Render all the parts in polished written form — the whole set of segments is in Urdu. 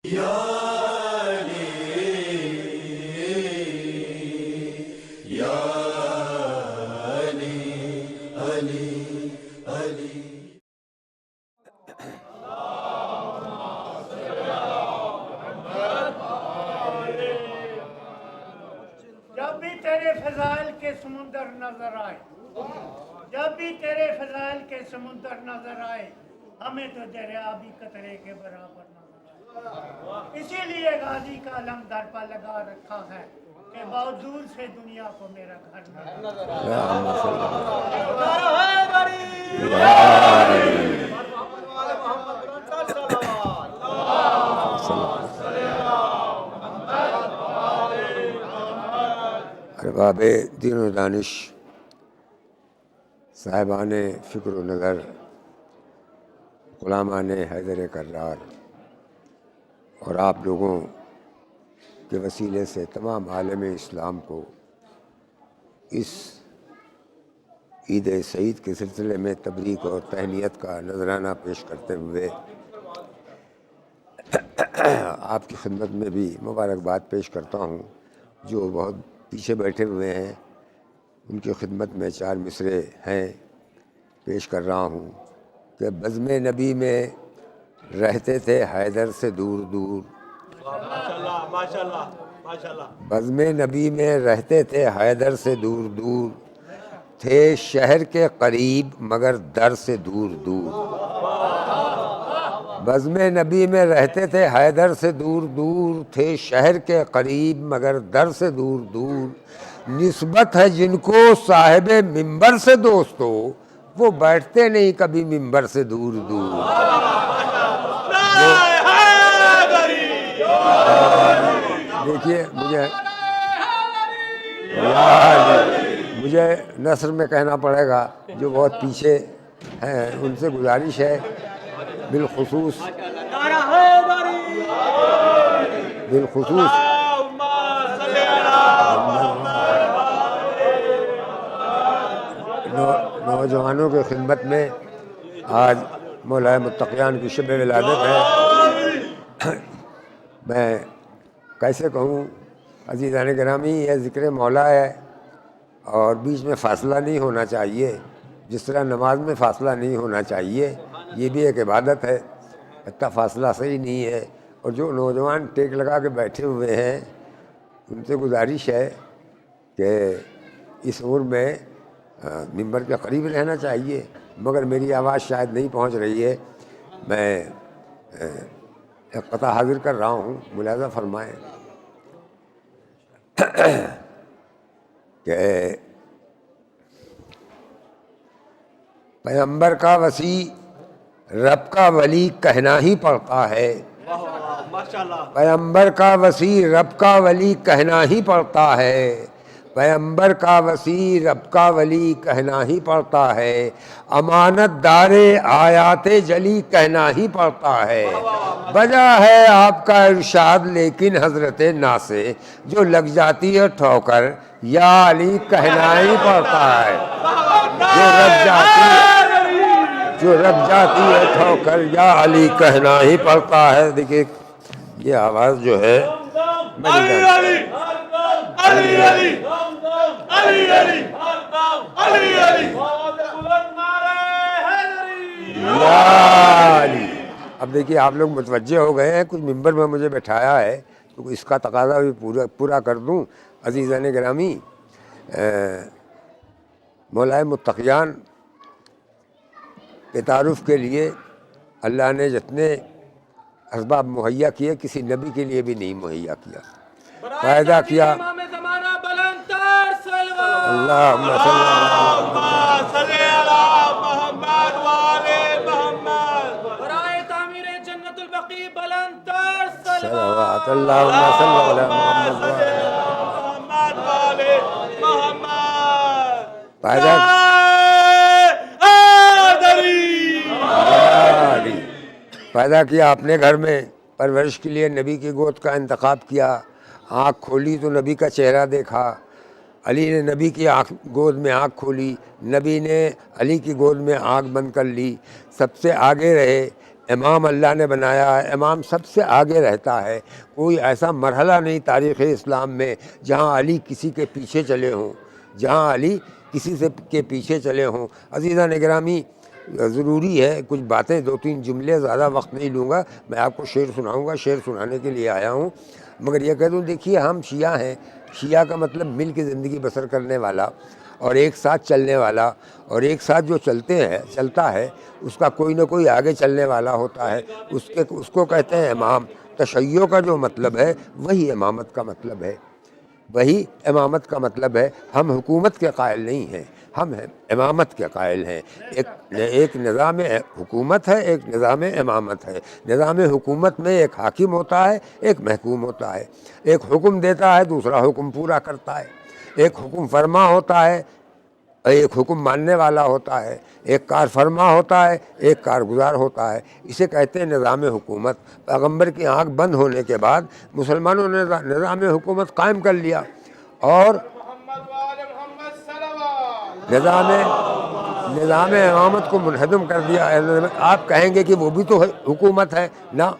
جب بھی تیرے فضائل کے سمندر نظر آئے، جب بھی تیرے فضائل کے سمندر نظر آئے، ہمیں تو دریا بھی قطرے کے برابر نظر آئے۔ اسی لیے غازی کا علم در پر لگا رکھا ہے کہ بہت دور سے دنیا کو میرا گھر نظر ارباب دین و دانش، صاحبان فکر و نظر، غلامان حیدر کرار اور آپ لوگوں کے وسیلے سے تمام عالم اسلام کو اس عید سعید کے سلسلے میں تبریک اور تہنیت کا نذرانہ پیش کرتے ہوئے آپ کی خدمت میں بھی مبارکباد پیش کرتا ہوں۔ جو بہت پیچھے بیٹھے ہوئے ہیں ان کی خدمت میں چار مصرے ہیں، پیش کر رہا ہوں کہ بزم نبی میں رہتے تھے حیدر سے دور دور، بزم نبی میں رہتے تھے حیدر سے دور دور، تھے شہر کے قریب مگر در سے دور دور۔ بزم نبی میں رہتے تھے حیدر سے دور دور، تھے شہر کے قریب مگر در سے دور دور۔ نسبت ہے جن کو صاحب منبر سے دوستو، وہ بیٹھتے نہیں کبھی منبر سے دور دور۔ دیکھیے مجھے نثر میں کہنا پڑے گا، جو بہت پیچھے ہیں ان سے گزارش ہے بالخصوص نوجوانوں کی خدمت میں آج مولا متقیان کی شب ولادت ہے۔ میں کیسے کہوں عزیزان گرامی، یہ ذکر مولا ہے اور بیچ میں فاصلہ نہیں ہونا چاہیے، جس طرح نماز میں فاصلہ نہیں ہونا چاہیے، یہ بھی ایک عبادت ہے، اتنا فاصلہ صحیح نہیں ہے۔ اور جو نوجوان ٹیک لگا کے بیٹھے ہوئے ہیں ان سے گزارش ہے کہ اس عمر میں منبر کے قریب رہنا چاہیے، مگر میری آواز شاید نہیں پہنچ رہی ہے۔ میں ایک قطعہ حاضر کر رہا ہوں، ملاحظہ فرمائیں کہ پیغمبر کا وسیع رب کا ولی کہنا ہی پڑتا ہے، پیغمبر کا وسیع رب کا ولی کہنا ہی پڑتا ہے، پیغمبر کا وسیع رب کا ولی کہنا ہی پڑتا ہے، امانت دار آیات جلی کہنا ہی پڑتا ہے۔ بجا ہے آپ کا ارشاد لیکن حضرت نا سے جو لگ جاتی ہے ٹھوکر یا علی کہنا ہی پڑتا ہے۔ جو رب جاتی ہے ٹھوکر یا علی کہنا ہی پڑتا ہے۔ دیکھیے یہ آواز جو ہے اب دیکھیے آپ لوگ متوجہ ہو گئے ہیں، کچھ ممبر میں مجھے بٹھایا ہے تو اس کا تقاضا بھی پورا کر دوں۔ عزیزان گرامی، مولا متقیان کے تعارف کے لیے اللہ نے جتنے اسباب مہیا کیے کسی نبی کے لیے بھی نہیں مہیا کیا، پیدا کیا۔ اللہم صلی علی محمد وآل محمد، برائے تعمیر جنت البقیع بلند تر صلوات۔ اللہم صلی علی محمد وآل محمد، پیدا کیا اپنے گھر میں، پرورش کے لیے نبی کی گود کا انتخاب کیا۔ آنکھ کھولی تو نبی کا چہرہ دیکھا، علی نے نبی کی گود میں آنکھ کھولی، نبی نے علی کی گود میں آنکھ بند کر لی۔ سب سے آگے رہے، امام اللہ نے بنایا ہے، امام سب سے آگے رہتا ہے۔ کوئی ایسا مرحلہ نہیں تاریخ اسلام میں جہاں علی کسی کے پیچھے چلے ہوں، جہاں علی کسی سے کے پیچھے چلے ہوں۔ عزیزان گرامی، ضروری ہے کچھ باتیں، 2-3 جملے، زیادہ وقت نہیں لوں گا، میں آپ کو شعر سناؤں گا، شعر سنانے کے لیے آیا ہوں، مگر یہ کہہ دوں دیکھیے ہم شیعہ ہیں، شیعہ کا مطلب مل کے زندگی بسر کرنے والا اور ایک ساتھ چلنے والا، اور ایک ساتھ جو چلتا ہے اس کا کوئی نہ کوئی آگے چلنے والا ہوتا ہے، اس کو کہتے ہیں امام۔ تشیع کا جو مطلب ہے وہی امامت کا مطلب ہے، وہی امامت کا مطلب ہے۔ ہم حکومت کے قائل نہیں ہیں، ہم امامت کے قائل ہیں۔ ایک نظام حکومت ہے، ایک نظام امامت ہے۔ نظام حکومت میں ایک حاکم ہوتا ہے، ایک محکوم ہوتا ہے، ایک حکم دیتا ہے، دوسرا حکم پورا کرتا ہے، ایک حکم فرما ہوتا ہے، ایک حکم ماننے والا ہوتا ہے، ایک کار فرما ہوتا ہے، ایک کارگزار ہوتا ہے۔ اسے کہتے ہیں نظام حکومت۔ پیغمبر کی آنکھ بند ہونے کے بعد مسلمانوں نے نظام حکومت قائم کر لیا اور نظام امامت کو منہدم کر دیا۔ آپ کہیں گے کہ وہ بھی تو حکومت ہے، نہ،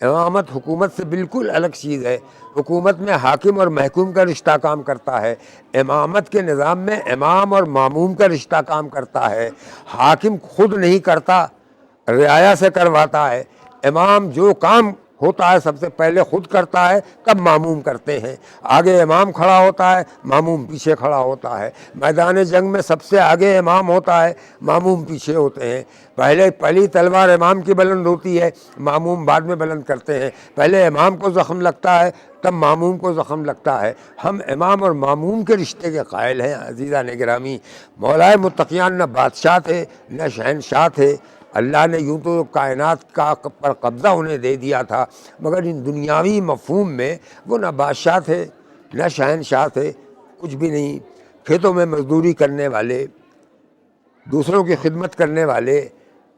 امامت حکومت سے بالکل الگ چیز ہے۔ حکومت میں حاکم اور محکوم کا رشتہ کام کرتا ہے، امامت کے نظام میں امام اور ماموم کا رشتہ کام کرتا ہے۔ حاکم خود نہیں کرتا، رعایا سے کرواتا ہے۔ امام جو کام ہوتا ہے سب سے پہلے خود کرتا ہے، تب ماموم کرتے ہیں۔ آگے امام کھڑا ہوتا ہے، ماموم پیچھے کھڑا ہوتا ہے۔ میدان جنگ میں سب سے آگے امام ہوتا ہے، ماموم پیچھے ہوتے ہیں۔ پہلی تلوار امام کی بلند ہوتی ہے، ماموم بعد میں بلند کرتے ہیں۔ پہلے امام کو زخم لگتا ہے، تب ماموم کو زخم لگتا ہے۔ ہم امام اور ماموم کے رشتے کے قائل ہیں۔ عزیزان گرامی، مولائے متقیان نہ بادشاہ تھے نہ شہنشاہ تھے، اللہ نے یوں تو کائنات کا پر قبضہ انہیں دے دیا تھا، مگر ان دنیاوی مفہوم میں وہ نہ بادشاہ تھے نہ شہنشاہ تھے، کچھ بھی نہیں۔ کھیتوں میں مزدوری کرنے والے، دوسروں کی خدمت کرنے والے،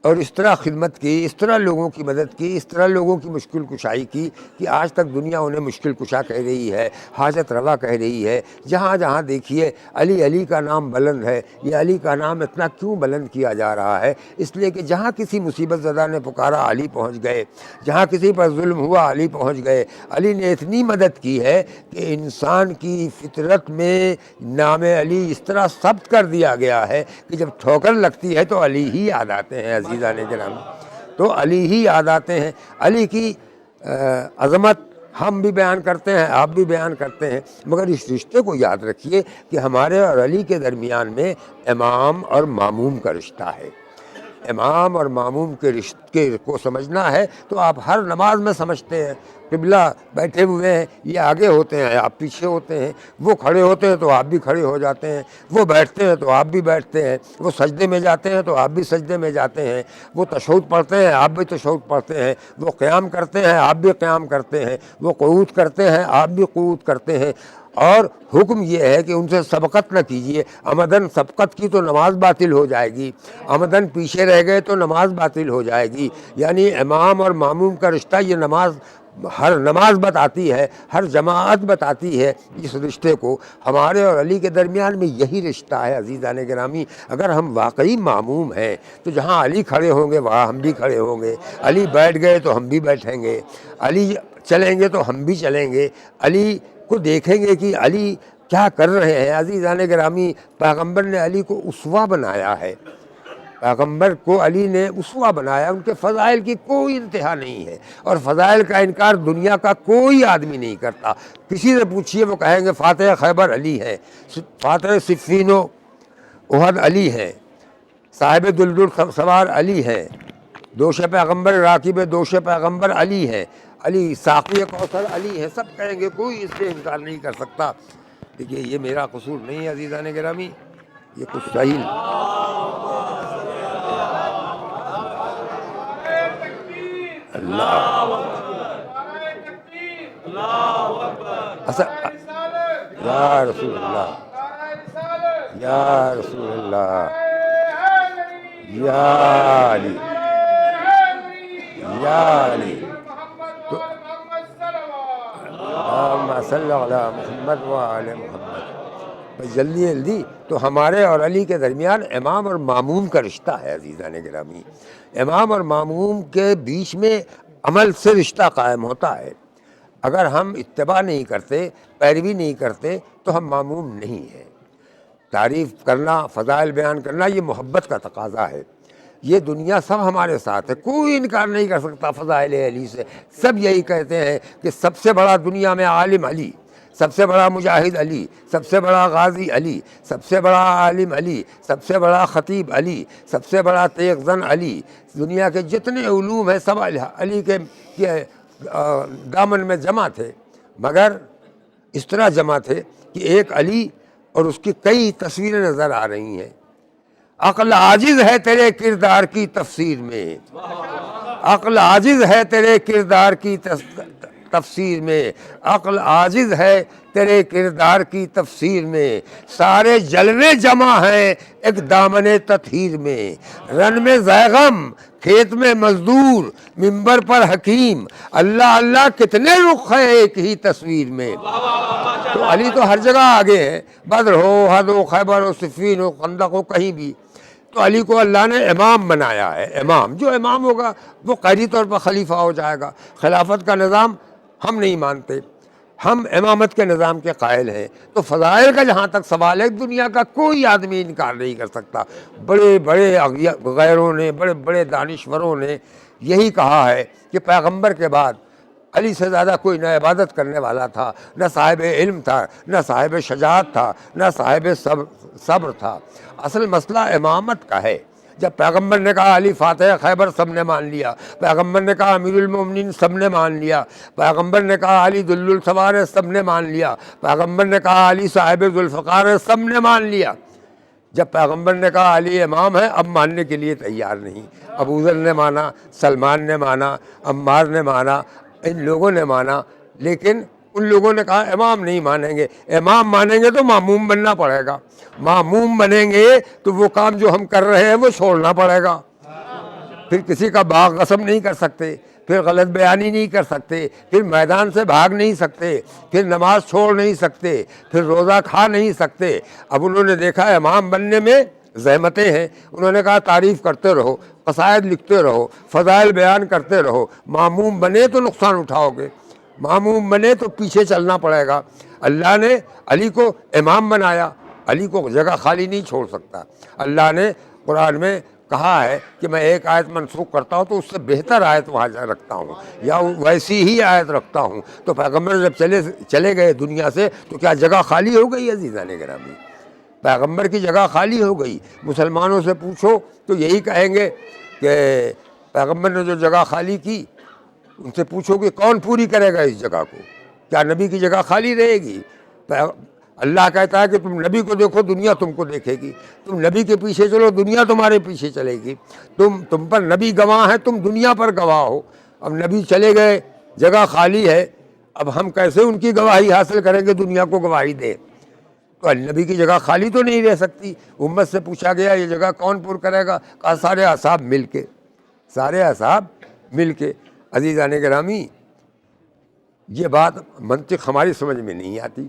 اور اس طرح خدمت کی، اس طرح لوگوں کی مدد کی، اس طرح لوگوں کی مشکل کشائی کی کہ آج تک دنیا انہیں مشکل کشا کہہ رہی ہے، حاجت روا کہہ رہی ہے۔ جہاں جہاں دیکھیے علی، علی کا نام بلند ہے۔ یہ علی کا نام اتنا کیوں بلند کیا جا رہا ہے؟ اس لیے کہ جہاں کسی مصیبت زدہ نے پکارا علی پہنچ گئے، جہاں کسی پر ظلم ہوا علی پہنچ گئے۔ علی نے اتنی مدد کی ہے کہ انسان کی فطرت میں نام علی اس طرح ثبت کر دیا گیا ہے کہ جب ٹھوکر لگتی ہے تو علی ہی یاد آتے ہیں۔ عزیزان گرامی، تو علی ہی یاد آتے ہیں۔ علی کی عظمت ہم بھی بیان کرتے ہیں، آپ بھی بیان کرتے ہیں، مگر اس رشتے کو یاد رکھیے کہ ہمارے اور علی کے درمیان میں امام اور ماموم کا رشتہ ہے۔ امام اور ماموم کے رشتے کو سمجھنا ہے تو آپ ہر نماز میں سمجھتے ہیں، قبلہ بیٹھے ہوئے ہیں، یہ آگے ہوتے ہیں، آپ پیچھے ہوتے ہیں، وہ کھڑے ہوتے ہیں تو آپ بھی کھڑے ہو جاتے ہیں، وہ بیٹھتے ہیں تو آپ بھی بیٹھتے ہیں، وہ سجدے میں جاتے ہیں تو آپ بھی سجدے میں جاتے ہیں، وہ تشہد پڑھتے ہیں آپ بھی تشہد پڑھتے ہیں، وہ قیام کرتے ہیں آپ بھی قیام کرتے ہیں، وہ قعود کرتے ہیں آپ بھی قعود کرتے ہیں۔ اور حکم یہ ہے کہ ان سے سبقت نہ کیجیے، عمدن سبقت کی تو نماز باطل ہو جائے گی، عمدن پیچھے رہ گئے تو نماز باطل ہو جائے گی۔ یعنی امام اور ماموم کا رشتہ یہ نماز، ہر نماز بتاتی ہے، ہر جماعت بتاتی ہے اس رشتے کو۔ ہمارے اور علی کے درمیان میں یہی رشتہ ہے۔ عزیزان گرامی، اگر ہم واقعی ماموم ہیں تو جہاں علی کھڑے ہوں گے وہاں ہم بھی کھڑے ہوں گے، علی بیٹھ گئے تو ہم بھی بیٹھیں گے، علی چلیں گے تو ہم بھی چلیں گے، علی کو دیکھیں گے کہ علی کیا کر رہے ہیں۔ عزیزان گرامی، پیغمبر نے علی کو اسوہ بنایا ہے، پیغمبر کو علی نے اسوہ بنایا، ان کے فضائل کی کوئی انتہا نہیں ہے، اور فضائل کا انکار دنیا کا کوئی آدمی نہیں کرتا۔ کسی سے پوچھیے وہ کہیں گے فاتح خیبر علی ہے، فاتح صفین و احد علی ہے، صاحب دلدل سوار علی ہے، دوش پیغمبر راکب دوش پیغمبر علی ہے، علی ساقی کوثر علی ہے، سب کہیں گے، کوئی اس سے انکار نہیں کر سکتا۔ دیکھیے یہ میرا قصور نہیں ہے عزیزان گرامی، یہ کچھ صحیح یا رسول اللہ، یا رسول اللہ، یا علی، یا علی، اللہم صلی علی محمد و آل محمد۔ بس جلدی جلدی تو ہمارے اور علی کے درمیان امام اور ماموم کا رشتہ ہے عزیزان گرامی. امام اور ماموم کے بیچ میں عمل سے رشتہ قائم ہوتا ہے. اگر ہم اتباع نہیں کرتے، پیروی نہیں کرتے تو ہم ماموم نہیں ہیں. تعریف کرنا، فضائل بیان کرنا یہ محبت کا تقاضا ہے. یہ دنیا سب ہمارے ساتھ ہے، کوئی انکار نہیں کر سکتا فضائل علی سے. سب یہی کہتے ہیں کہ سب سے بڑا دنیا میں عالم علی، سب سے بڑا مجاہد علی، سب سے بڑا غازی علی، سب سے بڑا عالم علی، سب سے بڑا خطیب علی، سب سے بڑا تیغ زن علی. دنیا کے جتنے علوم ہیں سب علی کے دامن میں جمع تھے، مگر اس طرح جمع تھے کہ ایک علی اور اس کی کئی تصویریں نظر آ رہی ہیں. عقل عاجز ہے تیرے کردار کی تفسیر میں، عقل عاجز ہے تیرے کردار کی تفسیر میں، عقل عاجز ہے تیرے کردار کی تفسیر میں. سارے جلوے جمع ہیں ایک دامن تطہیر میں. رن میں زیغم، کھیت میں مزدور، منبر پر حکیم، اللہ اللہ کتنے رخ ہیں ایک ہی تصویر میں. تو علی تو ہر جگہ آگے ہیں، بدر ہو، احد ہو، خیبر ہو، صفین ہو، خندق ہو، کہیں بھی. تو علی کو اللہ نے امام بنایا ہے. امام جو امام ہوگا وہ قہری طور پر خلیفہ ہو جائے گا. خلافت کا نظام ہم نہیں مانتے، ہم امامت کے نظام کے قائل ہیں. تو فضائل کا جہاں تک سوال ہے، دنیا کا کوئی آدمی انکار نہیں کر سکتا. بڑے بڑے غیروں نے، بڑے بڑے دانشوروں نے یہی کہا ہے کہ پیغمبر کے بعد علی سے زیادہ کوئی نہ عبادت کرنے والا تھا، نہ صاحب علم تھا، نہ صاحب شجاعت تھا، نہ صاحب صبر تھا. اصل مسئلہ امامت کا ہے. جب پیغمبر نے کہا علی فاتح خیبر، سب نے مان لیا. پیغمبر نے کہا امیر المومنین، سب نے مان لیا. پیغمبر نے کہا علی ذل الفقار ہے، سب نے مان لیا. پیغمبر نے کہا علی صاحب ذوالفقار ہے، سب نے مان لیا. جب پیغمبر نے کہا علی امام ہے، اب ماننے کے لیے تیار نہیں. ابو ذر نے مانا، سلمان نے مانا، عمار نے مانا، ان لوگوں نے مانا، لیکن ان لوگوں نے کہا امام نہیں مانیں گے. امام مانیں گے تو معموم بننا پڑے گا. معموم بنیں گے تو وہ کام جو ہم کر رہے ہیں وہ چھوڑنا پڑے گا. پھر کسی کا باغ غصب نہیں کر سکتے، پھر غلط بیانی نہیں کر سکتے، پھر میدان سے بھاگ نہیں سکتے، پھر نماز چھوڑ نہیں سکتے، پھر روزہ کھا نہیں سکتے. اب انہوں نے دیکھا امام بننے میں زحمتیں ہیں. انہوں نے کہا تعریف کرتے رہو، قصائد لکھتے رہو، فضائل بیان کرتے رہو. معموم بنے تو نقصان اٹھاؤ گے، معموم بنے تو پیچھے چلنا پڑے گا. اللہ نے علی کو امام بنایا، علی کو جگہ خالی نہیں چھوڑ سکتا. اللہ نے قرآن میں کہا ہے کہ میں ایک آیت منسوخ کرتا ہوں تو اس سے بہتر آیت وہاں رکھتا ہوں، یا ویسی ہی آیت رکھتا ہوں. تو پیغمبر جب چلے گئے دنیا سے تو کیا جگہ خالی ہو گئی عزیزان گرامی؟ پیغمبر کی جگہ خالی ہو گئی. مسلمانوں سے پوچھو تو یہی کہیں گے کہ پیغمبر نے جو جگہ خالی کی، ان سے پوچھو کہ کون پوری کرے گا اس جگہ کو؟ کیا نبی کی جگہ خالی رہے گی؟ اللہ کہتا ہے کہ تم نبی کو دیکھو، دنیا تم کو دیکھے گی. تم نبی کے پیچھے چلو، دنیا تمہارے پیچھے چلے گی. تم پر نبی گواہ ہیں، تم دنیا پر گواہ ہو. اب نبی چلے گئے، جگہ خالی ہے، اب ہم کیسے ان کی گواہی حاصل کریں گے، دنیا کو گواہی دیں؟ تو نبی کی جگہ خالی تو نہیں رہ سکتی. امت سے پوچھا گیا یہ جگہ کون پر کرے گا؟ کہا سارے اصحاب مل کے، سارے اصحاب مل کے. عزیزان گرامی، یہ بات منطق ہماری سمجھ میں نہیں آتی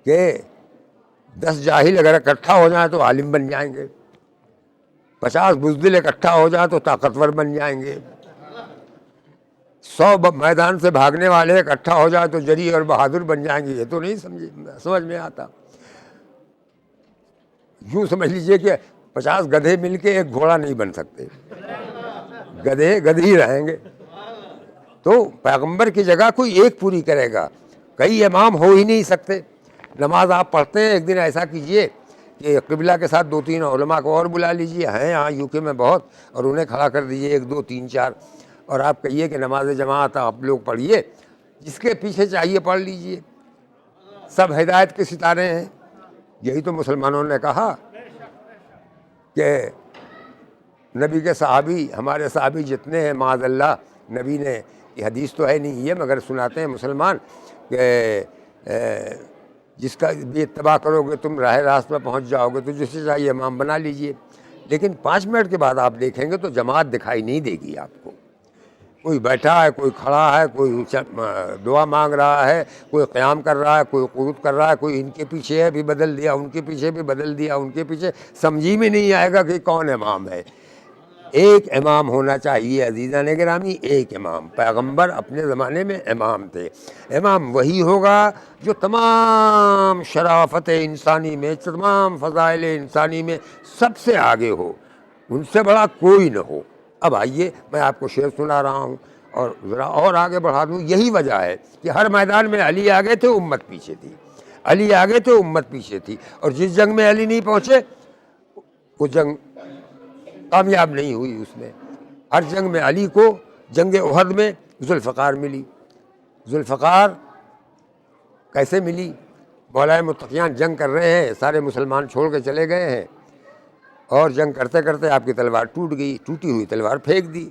کہ 10 جاہل اگر اکٹھا ہو جائیں تو عالم بن جائیں گے، 50 بزدل اکٹھا ہو جائیں تو طاقتور بن جائیں گے، 100 میدان سے بھاگنے والے اکٹھا ہو جائیں تو جری اور بہادر بن جائیں گے. یہ تو نہیں سمجھ میں آتا. یوں سمجھ لیجئے کہ 50 گدھے مل کے ایک گھوڑا نہیں بن سکتے، گدھے گدھی رہیں گے. تو پیغمبر کی جگہ کوئی ایک پوری کرے گا، کئی امام ہو ہی نہیں سکتے. نماز آپ پڑھتے ہیں، ایک دن ایسا کیجئے کہ قبلہ کے ساتھ 2-3 علماء کو اور بلا لیجئے، ہیں یہاں یو کے میں بہت، اور انہیں کھڑا کر دیجئے 1 2 3 4، اور آپ کہیے کہ نماز جماعت آپ لوگ پڑھیے، جس کے پیچھے چاہیے پڑھ لیجئے. سب ہدایت کے ستارے ہیں. یہی تو مسلمانوں نے کہا کہ نبی کے صحابی، ہمارے صحابی جتنے ہیں، معاذ اللہ، نبی نے، یہ حدیث تو ہے نہیں یہ، مگر سناتے ہیں مسلمان کہ جس کا بھی اتباع کرو گے تم راہ راست میں پہنچ جاؤ گے. تو جسے چاہیے امام بنا لیجئے. لیکن 5 منٹ کے بعد آپ دیکھیں گے تو جماعت دکھائی نہیں دے گی آپ کو. کوئی بیٹھا ہے، کوئی کھڑا ہے، کوئی دعا مانگ رہا ہے، کوئی قیام کر رہا ہے، کوئی قعود کر رہا ہے، کوئی ان کے پیچھے بھی بدل دیا، ان کے پیچھے بھی بدل دیا، ان کے پیچھے، سمجھی میں نہیں آئے گا کہ کون امام ہے۔ ایک امام ہونا چاہیے عزیزان گرامی، ایک امام۔ پیغمبر اپنے زمانے میں امام تھے۔ امام وہی ہوگا جو تمام شرافت انسانی میں، تمام فضائل انسانی میں سب سے آگے ہو، ان سے بڑا کوئی نہ ہو۔ اب آئیے میں آپ کو شعر سنا رہا ہوں اور ذرا اور آگے بڑھا دوں۔ یہی وجہ ہے کہ ہر میدان میں علی آگے تھے، امت پیچھے تھی، علی آگے تھے، امت پیچھے تھی، اور جس جنگ میں علی نہیں پہنچے وہ جنگ کامیاب نہیں ہوئی۔ اس میں ہر جنگ میں علی کو، جنگ احد میں ذوالفقار ملی۔ ذوالفقار کیسے ملی؟ مولا متقیان جنگ کر رہے ہیں، سارے مسلمان چھوڑ کے چلے گئے ہیں، اور جنگ کرتے کرتے آپ کی تلوار ٹوٹ گئی، ٹوٹی ہوئی تلوار پھینک دی،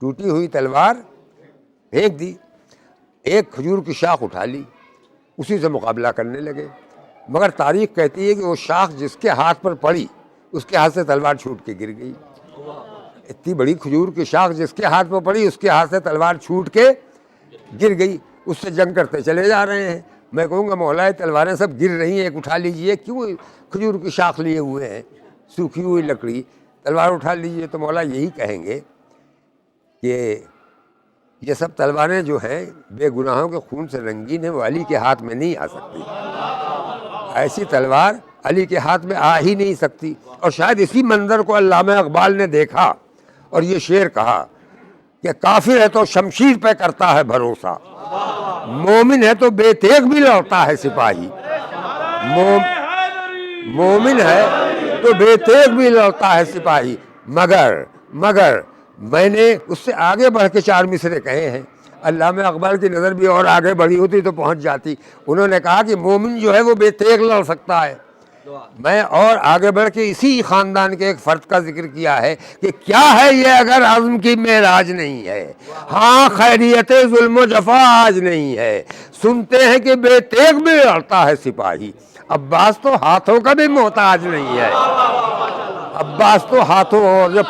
ٹوٹی ہوئی تلوار پھینک دی، ایک کھجور کی شاخ اٹھا لی، اسی سے مقابلہ کرنے لگے، مگر تاریخ کہتی ہے کہ وہ شاخ جس کے ہاتھ پر پڑی اس کے ہاتھ سے تلوار چھوٹ کے گر گئی۔ اتنی بڑی کھجور کی شاخ جس کے ہاتھ پر پڑی اس کے ہاتھ سے تلوار چھوٹ کے گر گئی، اس سے جنگ کرتے چلے جا رہے ہیں۔ میں کہوں گا مولا تلواریں سب گر رہی ہیں، ایک اٹھا لیجئے، کیوں کھجور کی شاخ لیے ہوئے ہیں، سوکھی ہوئی لکڑی، تلوار اٹھا لیجئے۔ تو مولا یہی کہیں گے کہ یہ سب تلواریں جو ہیں بے گناہوں کے خون سے رنگین ہیں، وہ علی کے ہاتھ میں نہیں آ سکتی، ایسی تلوار علی کے ہاتھ میں آ ہی نہیں سکتی۔ اور شاید اسی منظر کو علامہ اقبال نے دیکھا اور یہ شعر کہا کہ کافر ہے تو شمشیر پہ کرتا ہے بھروسہ، مومن ہے تو بے تیغ بھی لڑتا ہے سپاہی، مومن ہے تو بے تیغ بھی لڑتا ہے سپاہی، مگر میں نے اس سے آگے بڑھ کے 4 مصرے کہے ہیں۔ علامہ اقبال کی نظر بھی اور آگے بڑھی ہوتی تو پہنچ جاتی۔ انہوں نے کہا کہ مومن جو ہے وہ بے تیغ لڑ سکتا ہے۔ میں اور آگے بڑھ کے اسی خاندان کے ایک فرد کا ذکر کیا ہے کہ کیا ہے یہ اگر عزم کی معراج نہیں ہے، ہاں خیریت ظلم و جفا آج نہیں ہے، سنتے ہیں کہ بے تیغ بھی لڑتا ہے سپاہی، عباس تو ہاتھوں کا بھی محتاج نہیں ہے، عباس تو ہاتھوں اور جو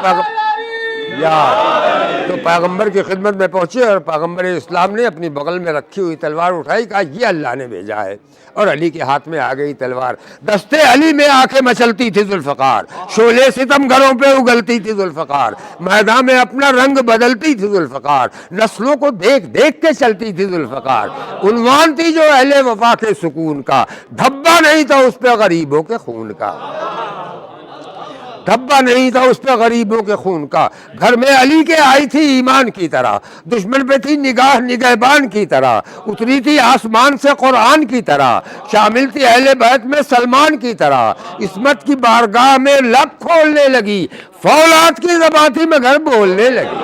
تو پیغمبر کی خدمت میں پہنچے اور پیغمبر اسلام نے اپنی بغل میں رکھی ہوئی تلوار اٹھائی، کہا یہ اللہ نے بھیجا ہے، اور علی کے ہاتھ میں آ گئی تلوار۔ دستے علی میں آ کے مچلتی تھی ذوالفقار، شعلے ستم گھروں پہ اگلتی تھی ذوالفقار، میدان میں اپنا رنگ بدلتی تھی ذوالفقار، نسلوں کو دیکھ دیکھ کے چلتی تھی ذوالفقار، عنوان تھی جو اہل وفا کے سکون کا، دھبا نہیں تھا اس پہ غریبوں کے خون کا، دھبا نہیں تھا اس پہ غریبوں کے خون کا۔ گھر میں علی کے آئی تھی ایمان کی طرح، دشمن پہ تھی نگاہ نگہبان کی طرح، اتری تھی آسمان سے قرآن کی طرح، شامل تھی اہل بیت میں سلمان کی طرح، عصمت کی بارگاہ میں لب کھولنے لگی، فولاد کی زبان تھی مگر بولنے لگی،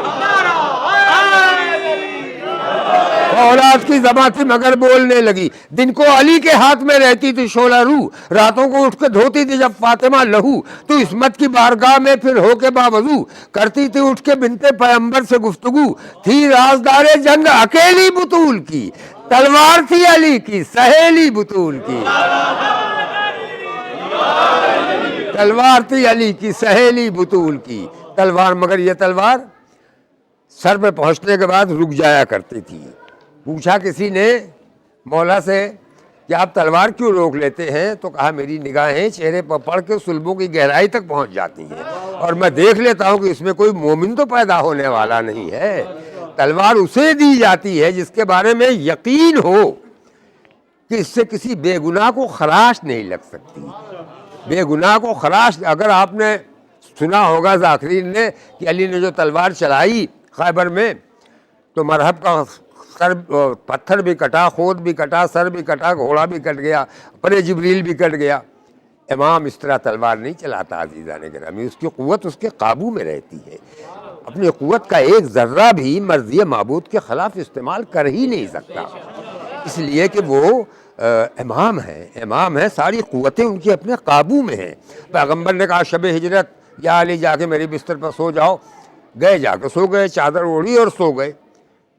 اولاد کی زبان تھی مگر بولنے لگی۔ دن کو علی کے ہاتھ میں رہتی تھی شعلہ روح، راتوں کو اٹھ کے دھوتی تھی جب فاطمہ لہو، تو عصمت کی بارگاہ میں پھر ہو کے باوضو کرتی تھی اٹھ کے بنت پیغمبر سے گفتگو، تھی رازدار جنگ اکیلی بطول کی، تلوار تھی علی کی سہیلی بطول کی، تلوار تھی علی کی سہیلی بطول کی تلوار، مگر یہ تلوار سر پہ پہنچنے کے بعد رک جایا کرتی تھی۔ پوچھا کسی نے مولا سے کہ آپ تلوار کیوں روک لیتے ہیں؟ تو کہا میری نگاہیں چہرے پر پڑھ کے صلبوں کی گہرائی تک پہنچ جاتی ہیں، اور میں دیکھ لیتا ہوں کہ اس میں کوئی مومن تو پیدا ہونے والا نہیں ہے۔ تلوار اسے دی جاتی ہے جس کے بارے میں یقین ہو کہ اس سے کسی بے گناہ کو خراش نہیں لگ سکتی، بے گناہ کو خراش۔ اگر آپ نے سنا ہوگا ذاکرین نے کہ علی نے جو تلوار چلائی خیبر میں تو مرحب کا سر، پتھر بھی کٹا، خود بھی کٹا، سر بھی کٹا، گھوڑا بھی کٹ گیا، پر جبریل بھی کٹ گیا۔ امام اس طرح تلوار نہیں چلاتا عزیزان گرامی، اس کی قوت اس کے قابو میں رہتی ہے، اپنی قوت کا ایک ذرہ بھی مرضی معبود کے خلاف استعمال کر ہی نہیں سکتا، اس لیے کہ وہ امام ہے، ساری قوتیں ان کے اپنے قابو میں ہیں۔ پیغمبر نے کہا شب ہجرت یا علی جا کے میرے بستر پر سو جاؤ، گئے جا کے سو گئے، چادر اوڑھی اور سو گئے،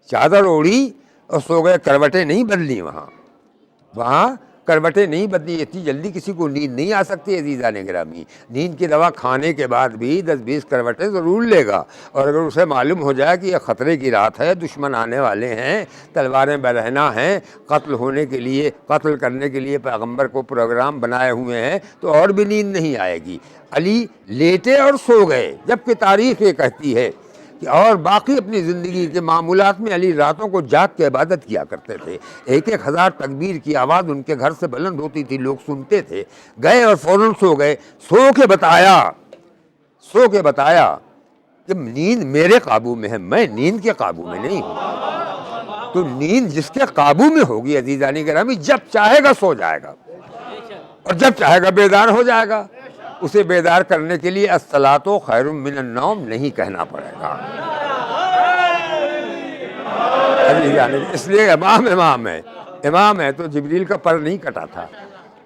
چادر اوڑھی اور سو گئے، کروٹیں نہیں بدلی، وہاں کروٹیں نہیں بدلی، اتنی جلدی کسی کو نیند نہیں آ سکتی عزیزان گرامی۔ نیند کی دوا کھانے کے بعد بھی 10-20 کروٹیں ضرور لے گا، اور اگر اسے معلوم ہو جائے کہ یہ خطرے کی رات ہے، دشمن آنے والے ہیں، تلواریں برہنہ ہیں، قتل ہونے کے لیے، قتل کرنے کے لیے پیغمبر کو پروگرام بنائے ہوئے ہیں، تو اور بھی نیند نہیں آئے گی۔ علی لیٹے اور سو گئے، جبکہ تاریخ یہ کہتی ہے کہ اور باقی اپنی زندگی کے معمولات میں علی راتوں کو جاگ کے عبادت کیا کرتے تھے۔ 1,000 تکبیر کی آواز ان کے گھر سے بلند ہوتی تھی، لوگ سنتے تھے، گئے اور فوراً سو گئے۔ سو کے بتایا کہ نیند میرے قابو میں ہے، میں نیند کے قابو میں نہیں ہوں۔ تو نیند جس کے قابو میں ہوگی عزیزان گرامی، جب چاہے گا سو جائے گا اور جب چاہے گا بیدار ہو جائے گا۔ اسے بیدار کرنے کے لیے الصلاۃ خیر من النوم نہیں کہنا پڑے گا۔ اس لیے امام ہے تو جبریل کا پر نہیں کٹا تھا،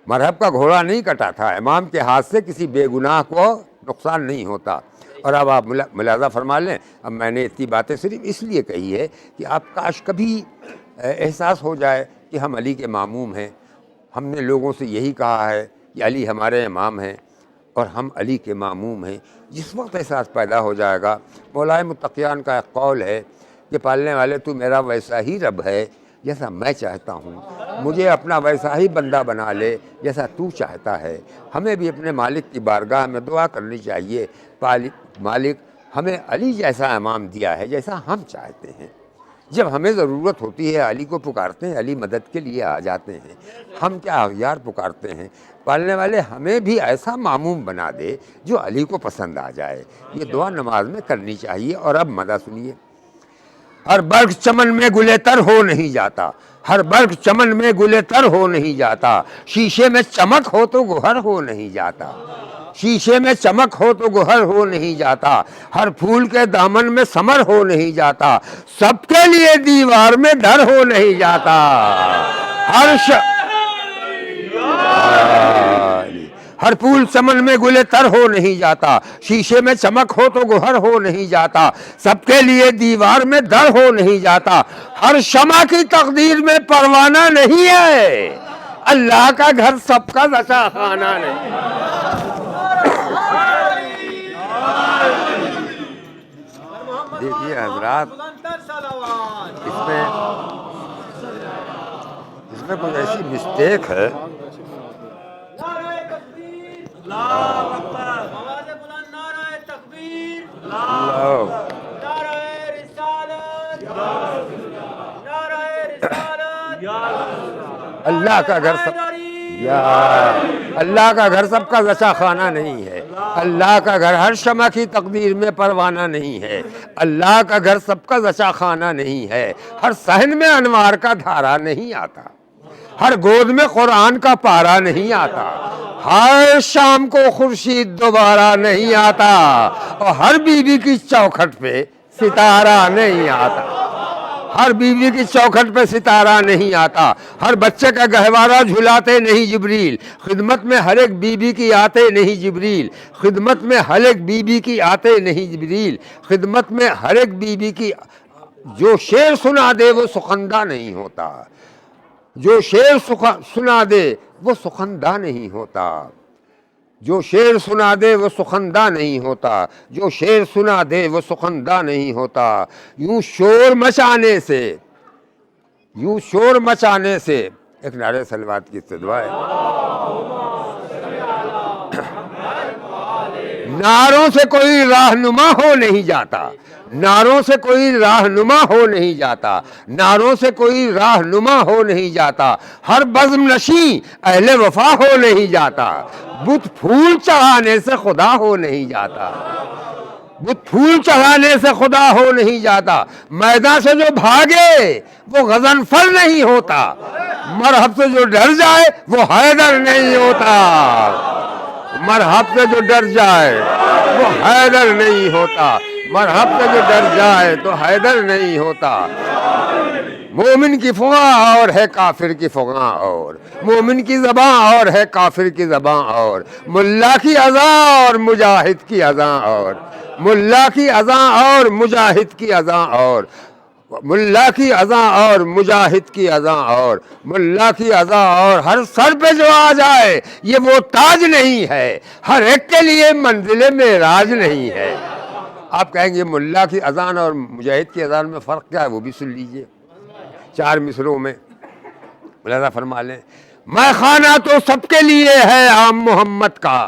مرحب کا گھوڑا نہیں کٹا تھا، امام کے ہاتھ سے کسی بے گناہ کو نقصان نہیں ہوتا۔ اور اب آپ ملاحظہ فرما لیں، اب میں نے اتنی باتیں صرف اس لیے کہی ہے کہ آپ کاش کبھی احساس ہو جائے کہ ہم علی کے ماموم ہیں، ہم نے لوگوں سے یہی کہا ہے کہ علی ہمارے امام ہیں اور ہم علی کے ماموم ہیں۔ جس وقت احساس پیدا ہو جائے گا، مولائے متقیان کا ایک قول ہے کہ پالنے والے تو میرا ویسا ہی رب ہے جیسا میں چاہتا ہوں، مجھے اپنا ویسا ہی بندہ بنا لے جیسا تو چاہتا ہے۔ ہمیں بھی اپنے مالک کی بارگاہ میں دعا کرنی چاہیے، مالک ہمیں علی جیسا امام دیا ہے جیسا ہم چاہتے ہیں۔ جب ہمیں ضرورت ہوتی ہے علی کو پکارتے ہیں، علی مدد کے لیے آ جاتے ہیں، ہم کیا اغیار پکارتے ہیں۔ پالنے والے ہمیں بھی ایسا معموم بنا دے جو علی کو پسند آ جائے، یہ دعا نماز میں کرنی چاہیے۔ اور اب مدہ سنیے، ہر برگ چمن میں گلے تر ہو نہیں جاتا، ہر برگ چمن میں گلے تر ہو نہیں جاتا، شیشے میں چمک ہو تو گوہر ہو نہیں جاتا، شیشے میں چمک ہو تو گوہر ہو نہیں جاتا، ہر پھول کے دامن میں ثمر ہو نہیں جاتا، سب کے لیے دیوار میں در ہو نہیں جاتا، ہر پھول چمن میں گلے تر ہو نہیں جاتا، شیشے میں چمک ہو تو گوہر ہو نہیں جاتا، سب کے لیے دیوار میں در ہو نہیں جاتا، ہر شمع کی تقدیر میں پروانہ نہیں ہے، اللہ کا گھر سب کا ذشا خانہ نہیں۔ دیکھیے حضرات، اس میں کچھ ایسی مسٹیک ہے۔ اللہ کا گھر اللہ کا گھر سب کا ذشا خانہ نہیں ہے، اللہ کا گھر ہر شمع کی تقدیر میں پروانہ نہیں ہے، اللہ کا گھر سب کا ذشا خانہ نہیں ہے، ہر صحن میں انوار کا دھارا نہیں آتا، ہر گود میں قرآن کا پارا نہیں آتا، ہر شام کو خورشید دوبارہ نہیں آتا، اور ہر بیوی کی چوکھٹ پہ ستارہ نہیں آتا، ہر بیوی کی چوکھٹ پہ ستارہ نہیں آتا، ہر بچے کا گہوارہ جھلاتے نہیں جبریل، خدمت میں ہر ایک بیوی کی آتے نہیں جبریل، خدمت میں ہر ایک بیوی کی آتے نہیں جبریل، خدمت میں ہر ایک بیوی کی۔ جو شعر سنا دے وہ سخندہ نہیں ہوتا، جو شعر سنا دے وہ سخندہ نہیں ہوتا، جو شعر سنا دے وہ سخندہ نہیں ہوتا، جو شعر سنا دے وہ سخندہ نہیں ہوتا، یوں شور مچانے سے ایک نعرہ صلوات کی استدعا ہے۔ نعروں سے کوئی راہنما ہو نہیں جاتا، نعروں سے کوئی راہنما ہو نہیں جاتا، نعروں سے کوئی راہنما ہو نہیں جاتا، ہر بزم نشیں اہل وفا ہو نہیں جاتا، بت پھول چڑھانے سے خدا ہو نہیں جاتا، بت پھول چڑھانے سے خدا ہو نہیں جاتا، میدان سے جو بھاگے وہ غضنفر نہیں ہوتا، مرحب سے جو ڈر جائے وہ حیدر نہیں ہوتا، مرحب سے جو ڈر جائے وہ حیدر نہیں ہوتا، مرحب سے جو ڈر جائے تو حیدر نہیں ہوتا۔ مومن کی فغاں اور ہے کافر کی فغاں اور، مومن کی زباں اور ہے کافر کی زباں اور، ملا کی اذاں اور مجاہد کی اذاں اور، ملا کی اذاں اور مجاہد کی اذاں اور، ملا کی اذاں اور مجاہد کی اذاں اور، ملا کی اذاں اور ہر سر پہ جو آ جائے یہ وہ تاج نہیں ہے، ہر ایک کے لیے منزل معراج نہیں ہے۔ آپ کہیں گے ملا کی اذان اور مجاہد کی اذان میں فرق کیا ہے، وہ بھی سن لیجئے 4 مصروں میں ملاحظہ فرما لیں۔ میں خانہ تو سب کے لیے ہے عام محمد کا،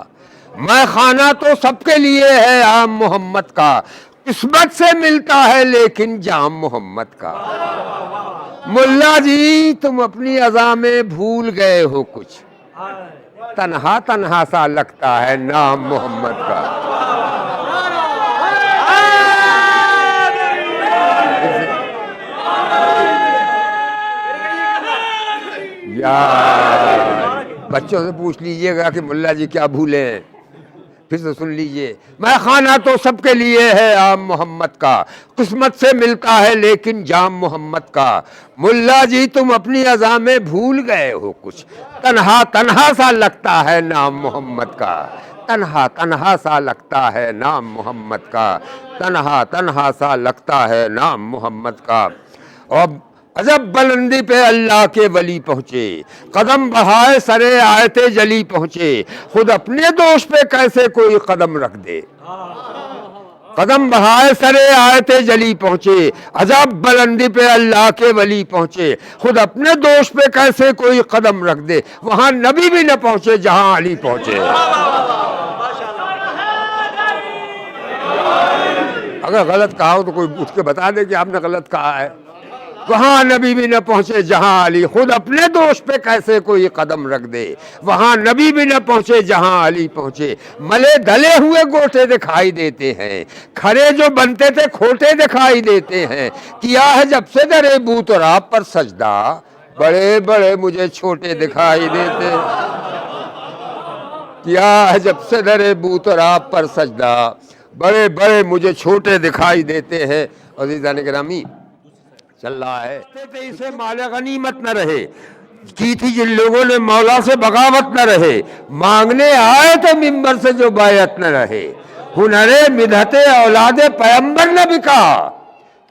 میں خانہ تو سب کے لیے ہے عام محمد کا، قسمت سے ملتا ہے لیکن جام محمد کا۔ ملا جی تم اپنی اذاں میں بھول گئے ہو کچھ، تنہا تنہا سا لگتا ہے نام محمد کا۔ یار بچوں سے پوچھ لیجئے گا کہ ملا جی کیا بھولے ہیں، پھر سے سن لیجئے۔ میں خانہ تو سب کے لیے ہے عام محمد کا، قسمت سے ملتا ہے لیکن جام محمد کا۔ ملا جی تم اپنی اذاں میں بھول گئے ہو کچھ، تنہا تنہا سا لگتا ہے نام محمد کا، تنہا تنہا سا لگتا ہے نام محمد کا، تنہا تنہا سا لگتا ہے نام محمد کا۔ اور عجب بلندی پہ اللہ کے ولی پہنچے، قدم بڑھائے سرے آیت جلی پہنچے، خود اپنے دوست پہ کیسے کوئی قدم رکھ دے، قدم بڑھائے سرے آیت جلی پہنچے، عجب بلندی پہ اللہ کے ولی پہنچے، خود اپنے دوست پہ کیسے کوئی قدم رکھ دے، وہاں نبی بھی نہ پہنچے جہاں علی پہنچے۔ اگر غلط کہا ہو تو کوئی اٹھ کے بتا دے کہ آپ نے غلط کہا ہے۔ وہاں نبی بھی نہ پہنچے جہاں علی، خود اپنے دوست پہ کیسے کوئی قدم رکھ دے، وہاں نبی بھی نہ پہنچے جہاں علی پہنچے۔ ملے دھلے ہوئے گوٹے دکھائی دیتے ہیں، کھڑے جو بنتے تھے کھوٹے دکھائی دیتے ہیں، کیا ہے جب سے در بوت اور آپ پر سجدہ، بڑے بڑے مجھے چھوٹے دکھائی دیتے، کیا ہے جب سے در بوت اور آپ پر سجدہ، بڑے بڑے مجھے چھوٹے دکھائی دیتے ہیں۔ عزیزان گرامی چل رہا ہے، اسے مال غنیمت نہ رہے، کی تھی جن لوگوں نے مولا سے بغاوت نہ رہے، مانگنے آئے تھے ممبر سے جو بیعت نہ رہے، ہنر مدحت اولاد پیمبر نہ بکا،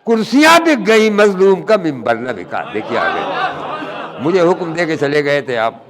کرسیاں بک گئی مظلوم کا ممبر نہ بکا۔ دیکھیے آگے مجھے حکم دے کے چلے گئے تھے آپ،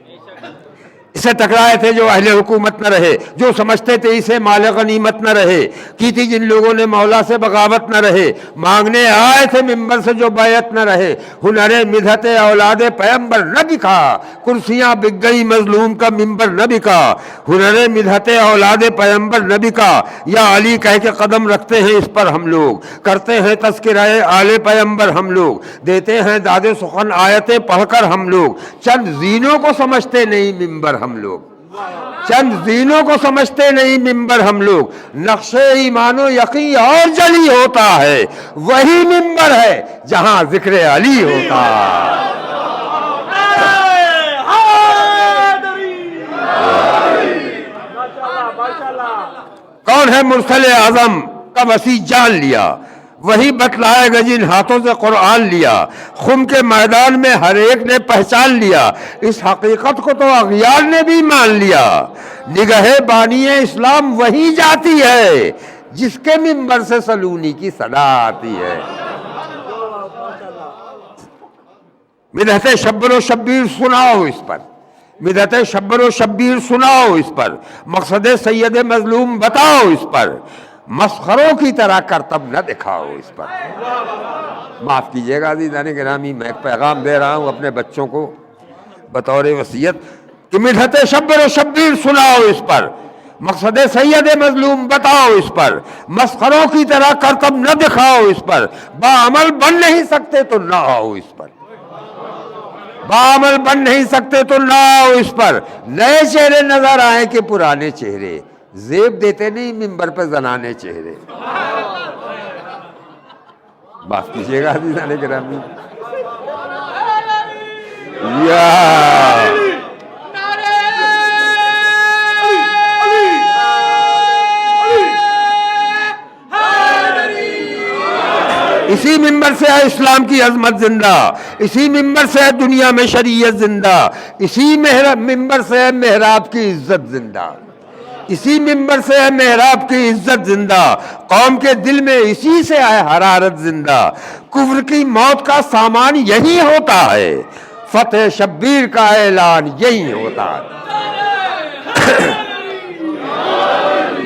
اسے ٹکرائے تھے جو اہل حکومت نہ رہے، جو سمجھتے تھے اسے مال غنیمت نہ رہے، کی تھی جن لوگوں نے مولا سے بغاوت نہ رہے، مانگنے آئے تھے ممبر سے جو بیعت نہ رہے، ہنر مدحت اولاد پیمبر نہ بکا، کرسیاں بک گئی مظلوم کا ممبر نہ بکا، ہنر مدحت اولاد پیمبر نہ بکا۔ یا علی کہہ کے قدم رکھتے ہیں اس پر ہم لوگ، کرتے ہیں تذکرہ آل پیمبر ہم لوگ، دیتے ہیں داد سخن آیتیں پڑھ کر ہم لوگ، چند زینوں کو سمجھتے نہیں ممبر ہم لوگ، چند زینوں کو سمجھتے نہیں ممبر ہم لوگ، نقش ایمان و یقین اور جلی ہوتا ہے، وہی ممبر ہے جہاں ذکر علی ہوتا ہے۔ کون ہے مرسل اعظم کا وسیع جان لیا، وہی بتلائے گا جن ہاتھوں سے قرآن لیا، خم کے میدان میں ہر ایک نے پہچان لیا، اس حقیقت کو تو اغیار نے بھی مان لیا، نگہ بانی اسلام وہی جاتی ہے جس کے ممبر سے سلونی کی صدا آتی ہے۔ مدحت شبر و شبیر سناؤ اس پر، مدحت شبر و شبیر سناؤ اس پر، مقصد سید مظلوم بتاؤ اس پر، مسخروں کی طرح کرتب نہ دکھاؤ اس پر۔ معاف کیجئے گا عزیزان گرامی، میں ایک پیغام دے رہا ہوں اپنے بچوں کو بطور وصیت کہ مدحت شبر و شبیر سناؤ اس پر، مقصد سید مظلوم بتاؤ اس پر، مسخروں کی طرح کرتب نہ دکھاؤ اس پر، باعمل بن نہیں سکتے تو نہ آؤ اس پر، باعمل بن نہیں سکتے تو نہ آؤ اس پر، نئے چہرے نظر آئیں کہ پرانے چہرے، زیب دیتے نہیں ممبر پہ زنانے چہرے۔ معاف کیجئے گا عزیزان گرامی۔ اسی ممبر سے ہے اسلام کی عظمت زندہ، اسی ممبر سے ہے دنیا میں شریعت زندہ، اسی ممبر سے ہے محراب کی عزت زندہ، اسی منبر سے ہے محراب کی عزت زندہ، قوم کے دل میں اسی سے ہے حرارت زندہ، کفر کی موت کا سامان یہی ہوتا ہے، فتح شبیر کا اعلان یہی ہوتا ہے۔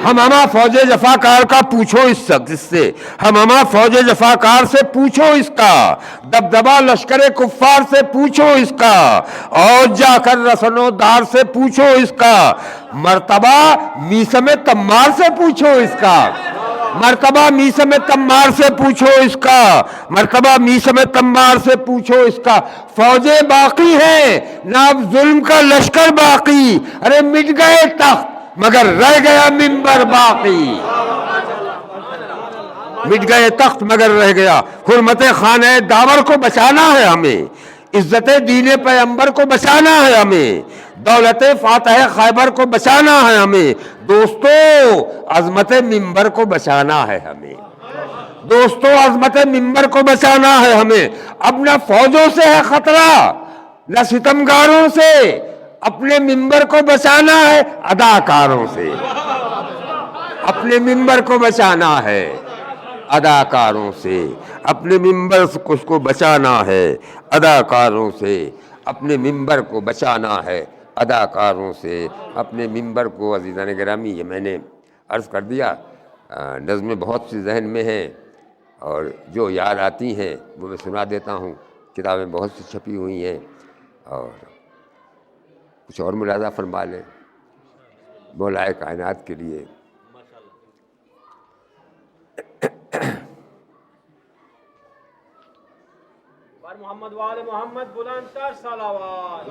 ہمامہ فوج جفاکار کا پوچھو اس سے، ہمامہ فوج جفاکار سے پوچھو اس کا، دبدبا لشکر کفار سے پوچھو اس کا، اور جا کر رسن و دار سے پوچھو اس کا، مرتبہ میسم تمار سے پوچھو اس کا، مرتبہ میسم تمار سے پوچھو اس کا، مرتبہ میسم تمار سے پوچھو اس کا۔ فوجیں باقی ہیں نہ اب ظلم کا لشکر باقی، ارے مٹ گئے تخت مگر رہ گیا منبر باقی، مٹ گئے تخت مگر رہ گیا۔ حرمت خانہ داور کو بچانا ہے ہمیں، عزت دین پیغمبر کو بچانا ہے ہمیں، دولت فاتح خیبر کو بچانا ہے ہمیں، دوستو عظمت منبر کو بچانا ہے ہمیں، دوستو عظمت منبر کو بچانا ہے ہمیں۔ اب نہ فوجوں سے ہے خطرہ نہ ستمگاروں سے، اپنے منبر کو بچانا ہے اداکاروں سے، اپنے منبر کو بچانا ہے اداکاروں سے، اپنے منبر کو بچانا ہے اداکاروں سے، اپنے منبر کو بچانا ہے اداکاروں سے، اپنے منبر کو۔ عزیزان گرامی، یہ میں نے عرض کر دیا، نظمیں بہت سی ذہن میں ہیں اور جو یاد آتی ہیں وہ میں سنا دیتا ہوں، کتابیں بہت سی چھپی ہوئی ہیں، اور کچھ اور ملاحظہ فرما لیں مولائے کائنات کے لیے۔ محمد وآل محمد بلند تر صلوات،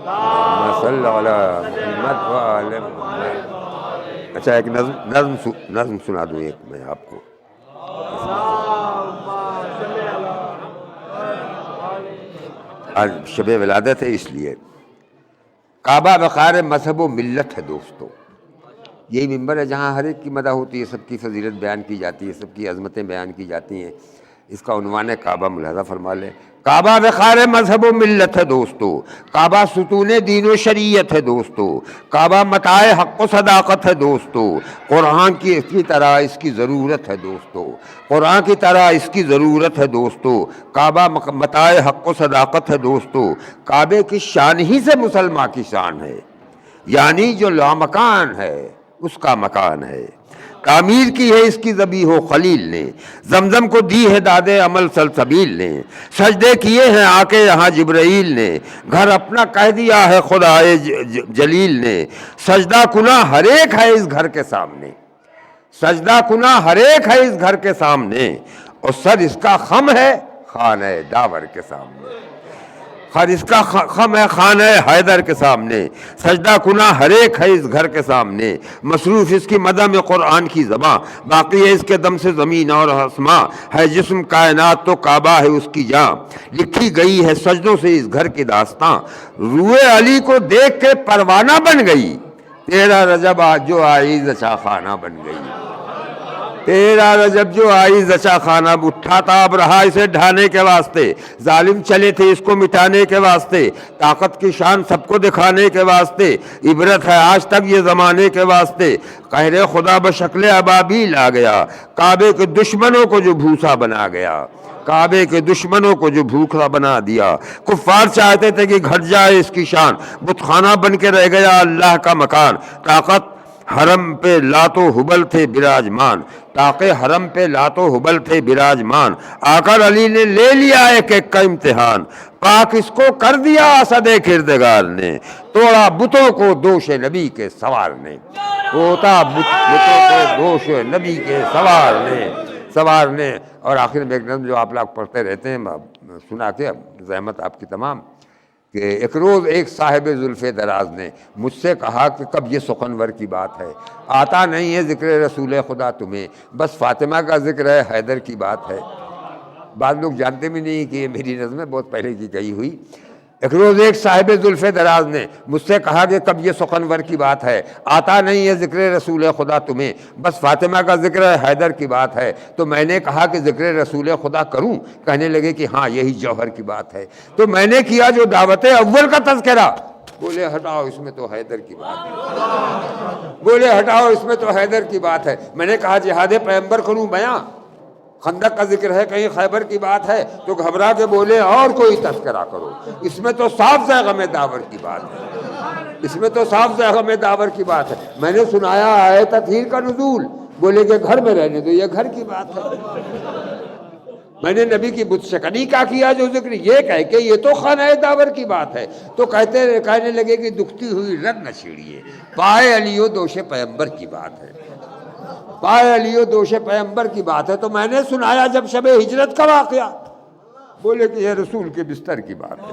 صلی اللہ علیہ محمد وآل محمد۔ اچھا ایک نظم سنا دوں ایک میں آپ کو۔ آج شب ولادت ہے اس لیے۔ کعبہ بخار مذہب و ملت ہے دوستو، یہی منبر ہے جہاں ہر ایک کی مدح ہوتی ہے، سب کی فضیلت بیان کی جاتی ہے، سب کی عظمتیں بیان کی جاتی ہیں۔ اس کا عنوان ہے کعبہ، ملاحظہ فرما لیں۔ کعبہ بخار مذہب و ملت ہے دوستو، کعبہ ستون دین و شریعت ہے دوستو، کعبہ متاع حق و صداقت ہے دوستو، قرآن کی طرح اس کی ضرورت ہے دوستو، قرآن کی طرح اس کی ضرورت ہے دوستو، کعبہ متاع حق و صداقت ہے دوستو، کعبے کی شان ہی سے مسلمان کی شان ہے، یعنی جو لامکان ہے اس کا مکان ہے، تعمیر کی ہے اس کی ذبیح و خلیل نے، زمزم کو دی ہے داد عمل سلسبیل نے، سجدے کیے ہیں آ کے یہاں جبرائیل نے، گھر اپنا کہہ دیا ہے خدائے جلیل نے، سجدہ کناں ہر ایک ہے اس گھر کے سامنے، سجدہ کناں ہر ایک ہے اس گھر کے سامنے، اور سر اس کا خم ہے خانہ داور کے سامنے، خر اس کا خم ہے خانہ حیدر کے سامنے، سجدہ کناں ہر ایک ہے اس گھر کے سامنے، مصروف اس کی مدح میں قرآن کی زباں، باقی ہے اس کے دم سے زمین اور آسماں، ہے جسم کائنات تو کعبہ ہے اس کی جاں، لکھی گئی ہے سجدوں سے اس گھر کی داستاں، روئے علی کو دیکھ کے پروانہ بن گئی، تیرا رجب آج جو آئی زچا خانہ بن گئی، تیرا رجب جو آئی زچا خانہ، اٹھا تاب رہا اسے ڈھانے کے واسطے، ظالم چلے تھے اس کو مٹانے کے واسطے، طاقت کی شان سب کو دکھانے کے واسطے، عبرت ہے آج تک یہ زمانے کے واسطے، قہر خدا بشکل ابابیل آ گیا، کعبے کے دشمنوں کو جو بھوسا بنا گیا، کعبے کے دشمنوں کو جو بھوکا بنا دیا، کفار چاہتے تھے کہ گھٹ جائے اس کی شان، بت خانہ بن کے رہ گیا اللہ کا مکان، طاقت حرم پہ لات و حبل تھے براجمان، تاکہ حرم پہ لات و حبل تھے براجمان، آ کر علی نے لے لیا ایک ایک کا امتحان، پاک اس کو کر دیا اسد کردگار نے، توڑا بتوں کو دوش نبی کے سوار نے، توڑا بتوں کو دوش نبی کے سوار نے۔ اور آخر میں ایک نظم جو آپ لوگ پڑھتے رہتے ہیں سنا کے زحمت آپ کی تمام، کہ ایک روز ایک صاحب زلف دراز نے مجھ سے کہا کہ کب یہ سخنور کی بات ہے، آتا نہیں ہے ذکر رسول خدا تمہیں، بس فاطمہ کا ذکر ہے حیدر کی بات ہے۔ بعض لوگ جانتے بھی نہیں کہ یہ میری نظم ہے، بہت پہلے کی کہی ہوئی۔ ایک روز ایک صاحب زلف دراز نے مجھ سے کہا کہ کب یہ سخنور کی بات ہے، آتا نہیں ہے ذکر رسول خدا تمہیں، بس فاطمہ کا ذکر ہے حیدر کی بات ہے۔ تو میں نے کہا کہ ذکر رسول خدا کروں؟ کہنے لگے کہ ہاں یہی جوہر کی بات ہے۔ تو میں نے کیا جو دعوت اول کا تذکرہ، بولے ہٹاؤ اس میں تو حیدر کی بات ہے، بولے ہٹاؤ اس میں تو حیدر کی بات ہے۔ میں نے کہا جہاد پیغمبر کروں بیاں، خندق کا ذکر ہے، کہیں خیبر کی بات ہے تو گھبرا کے بولے اور کوئی تذکرہ کرو، اس میں تو صاف زیغم داور کی بات ہے، اس میں تو صاف زیغم داور کی بات ہے۔ میں نے سنایا ہے تطہیر کا نزول، بولے کہ گھر میں رہنے دو، یہ گھر کی بات ہے۔ میں نے نبی کی بت شکنی کا کیا جو ذکر، یہ کہہ کہ یہ تو خانہ داور کی بات ہے، تو کہنے لگے کہ دکھتی ہوئی رگ نہ چھیڑیے، پائے علیو دوش پیغمبر کی بات ہے، پائے علیو دوش پیغمبر کی بات ہے۔ تو میں نے سنایا جب شب ہجرت کا واقعہ، بولے کہ یہ رسول کے بستر کی بات ہے،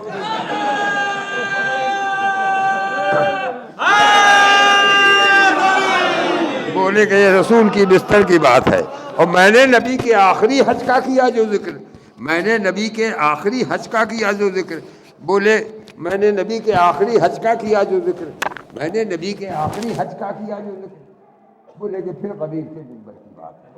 بولے کہ یہ رسول کی بستر کی بات ہے۔ اور میں نے نبی کے آخری حج کا کیا جو ذکر، میں نے نبی کے آخری حج کا کیا جو ذکر، بولے میں نے نبی کے آخری حج کا کیا جو ذکر، میں نے نبی کے آخری حج کا کیا جو ذکر، بولے کہ پھر قدیر کے منبر کی بات ہے۔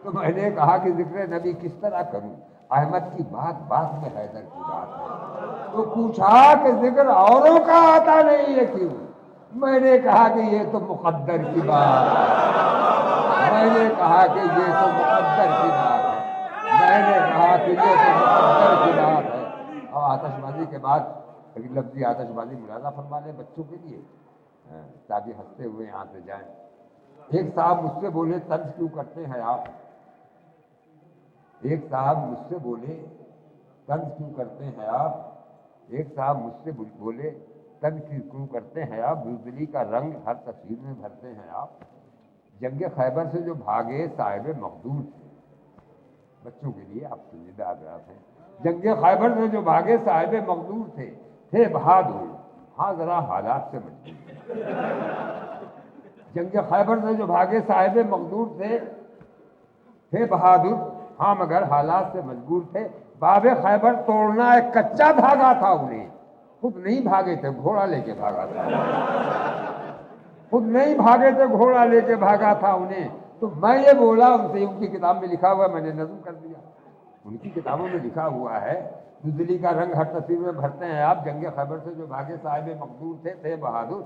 تو میں نے کہا کہ ذکر نبی کس طرح کروں، احمد کی بات بات میں حیدر کی بات ہے۔ تو پوچھا کہ ذکر اوروں کا آتا نہیں ہے کیوں، میں نے کہا کہ یہ تو مقدر کی بات ہے، میں نے کہا کہ یہ تو مقدر کی بات ہے، میں نے کہا کہ یہ تو مقدر کی بات ہے۔ اور آتش بازی کے بعد لفظی آتش بازی ملاحظہ فرما لیں بچوں کے لیے تاکہ ہنستے ہوئے یہاں سے جائیں۔ ایک صاحب مجھ سے بولے طنز کیوں کرتے ہیں آپ، ایک صاحب مجھ سے بولے طنز کیوں کرتے ہیں آپ، ایک صاحب مجھ سے بولے طنز کیوں کرتے ہیں آپ، بزدلی کا رنگ ہر تصویر میں بھرتے ہیں آپ۔ جنگ خیبر سے جو بھاگے صاحب مخدور تھے، بچوں کے لیے آپ سنیے بیاگراف ہیں، جنگ خیبر سے جو بھاگے صاحب مخدور تھے بہادر، ہاں ذرا حالات سے مجبور تھے۔ جنگ خیبر سے جو بھاگے صاحب مخدور تھے بہادر، ہاں مگر حالات سے مجبور تھے۔ باب خیبر توڑنا ایک کچا دھاگا تھا انہیں، خود نہیں بھاگے تھے، گھوڑا لے کے بھاگا تھا، خود نہیں بھاگے تھے، گھوڑا لے کے بھاگا تھا انہیں۔ تو میں یہ بولا ان سے، ان کی کتاب میں لکھا ہوا ہے، میں نے نظم کر دیا، ان کی کتابوں میں لکھا ہوا ہے، بزدلی کا رنگ ہر تصویر میں بھرتے ہیں آپ۔ جنگ خیبر سے جو بھاگے صاحب مقدور تھے بہادر،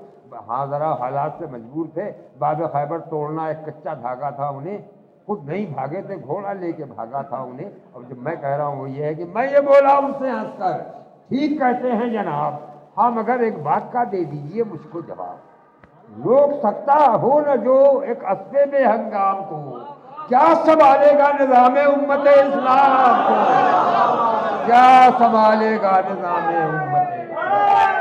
ہاں ذرا حالات سے مجبور تھے۔ باب خیبر توڑنا ایک کچا دھاگا تھا انہیں، خود نہیں بھاگے تھے، گھوڑا لے کے بھاگا تھا انہیں۔ اور جب میں کہہ رہا ہوں وہ یہ ہے کہ میں یہ بولا ان سے ہنس کر، ٹھیک کہتے ہیں جناب، ہاں مگر ایک بات کا دے دیجئے مجھ کو جواب، روک سکتا ہو نہ جو ایک اسبے بے ہنگام کو، کیا سنبھالے گا نظام امت اسلام کو، کیا سنبھالے گا نظام امت اسلام۔